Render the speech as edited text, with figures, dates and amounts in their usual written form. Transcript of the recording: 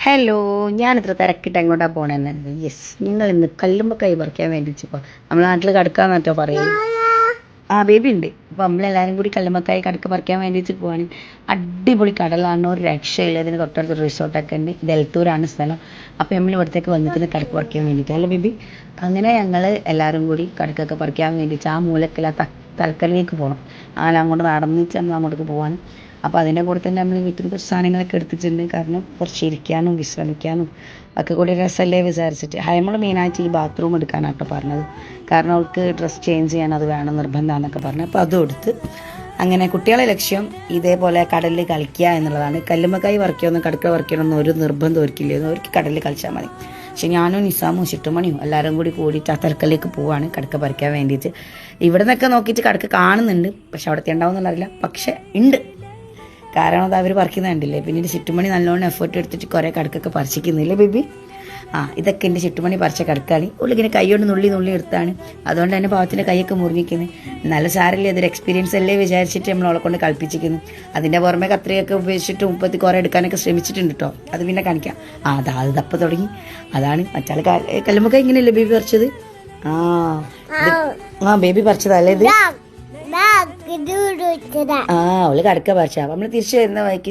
Hello, ഞാനിത്ര തിരക്കിട്ട് എങ്ങോട്ടാണ് പോകണമെന്നുണ്ട്. Yes, നിങ്ങൾ ഇന്ന് കല്ലുമ്പോൾ കൈ പറിക്കാൻ വേണ്ടിയിട്ട് ഇപ്പോൾ നമ്മുടെ നാട്ടിൽ കടക്കാന്ന് മറ്റോ പറയും. ആ ബേബി ഉണ്ട്. അപ്പോൾ നമ്മളെല്ലാവരും കൂടി കല്ലുമ്മക്കായി കടക്ക് പറിക്കാൻ വേണ്ടിയിട്ട് പോവാണ്. അടിപൊളി കടലാണ്, ഒരു രക്ഷയില്ല. ഇതിന് തൊട്ടടുത്ത് റിസോർട്ടൊക്കെ ഉണ്ട്. ദൽത്തൂരാണ് സ്ഥലം. അപ്പോൾ നമ്മൾ ഇവിടത്തേക്ക് വന്നിട്ട് കടക്ക് പറിക്കാൻ വേണ്ടിയിട്ട് അല്ല ബേബി. അങ്ങനെ ഞങ്ങൾ എല്ലാവരും കൂടി കടക്കൊക്കെ പറിക്കാൻ വേണ്ടിയിട്ട് ആ മൂലക്കില്ല തലക്കലിലേക്ക് പോകണം. അങ്ങനെ അങ്ങോട്ട് നടന്നിട്ട് നമ്മൾ അങ്ങോട്ടേക്ക് പോകാൻ. അപ്പോൾ അതിൻ്റെ കൂടെ തന്നെ നമ്മൾ വീട്ടിൽ കുറച്ച് സാധനങ്ങളൊക്കെ എടുത്തിട്ടുണ്ട്. കാരണം കുറച്ച് ഇരിക്കാനും വിശ്രമിക്കാനും ഒക്കെ കൂടി രസമല്ലേ വിചാരിച്ചിട്ട്. നമ്മൾ മെയിനായിട്ട് ഈ ബാത്റൂം എടുക്കാനാട്ടോ പറഞ്ഞത്. കാരണം അവൾക്ക് ഡ്രസ്സ് ചേഞ്ച് ചെയ്യാൻ അത് വേണം നിർബന്ധമാണെന്നൊക്കെ പറഞ്ഞു. അപ്പോൾ അതും എടുത്ത് അങ്ങനെ കുട്ടികളെ ലക്ഷ്യം ഇതേപോലെ കടലിൽ കളിക്കുക എന്നുള്ളതാണ്. കല്ലുമ്മക്കായി പറിക്കുകയൊന്നും കടക്ക പറിക്കണമെന്ന് ഒരു നിർബന്ധം ഒരിക്കലും. അവർക്ക് കടലിൽ കളിച്ചാൽ മതി. പക്ഷെ ഞാനും നിസാമും ചുറ്റുമണിയും എല്ലാവരും കൂടി കൂടിയിട്ട് ആ തലക്കലേക്ക് പോവാണ് കടക്ക പറിക്കാൻ വേണ്ടിയിട്ട്. ഇവിടെ നിന്നൊക്കെ നോക്കിയിട്ട് കടക്ക കാണുന്നുണ്ട്, പക്ഷെ അവിടുത്തെ ഉണ്ടാവുമെന്നുള്ളറിയില്ല. പക്ഷെ ഉണ്ട്. കാരണം അത് അവർ പറിക്കുന്ന കണ്ടില്ലേ. പിന്നീട് ചുറ്റുമണി നല്ലോണം എഫേർട്ട് എടുത്തിട്ട് കുറേ കടക്കൊക്കെ പറിച്ചിരിക്കുന്നില്ലേ ബേബി. ഇതൊക്കെ എൻ്റെ ചുറ്റുമണി പറിച്ച കടക്കാണ്. ഉള്ളിങ്ങനെ കൈ കൊണ്ട് നുള്ളി എടുത്താണ്. അതുകൊണ്ട് തന്നെ പാവത്തിൻ്റെ കൈയൊക്കെ മുറിഞ്ഞിരിക്കുന്നത്. നല്ല സാരല്ലേ, അതൊരു എക്സ്പീരിയൻസ് അല്ലേ വിചാരിച്ചിട്ട് നമ്മൾ അവളെ കൊണ്ട് കളിപ്പിച്ചിരിക്കുന്നു. അതിൻ്റെ പുറമെ കത്രിയൊക്കെ ഉപയോഗിച്ചിട്ട് 30 കുറേ എടുക്കാനൊക്കെ ശ്രമിച്ചിട്ടുണ്ട് കേട്ടോ. അത് പിന്നെ കാണിക്കാം. അത് തപ്പ തുടങ്ങി. അതാണ് മറ്റാൾ കല്ലുമ്മക്കായി ഇങ്ങനെയല്ലേ ബേബി പറിച്ചത്. ബേബി പറിച്ചതല്ലേ ഇത്. അവള് കടക്ക പറിച്ച. നമ്മള് തിരിച്ചു വരുന്ന വഴിക്ക്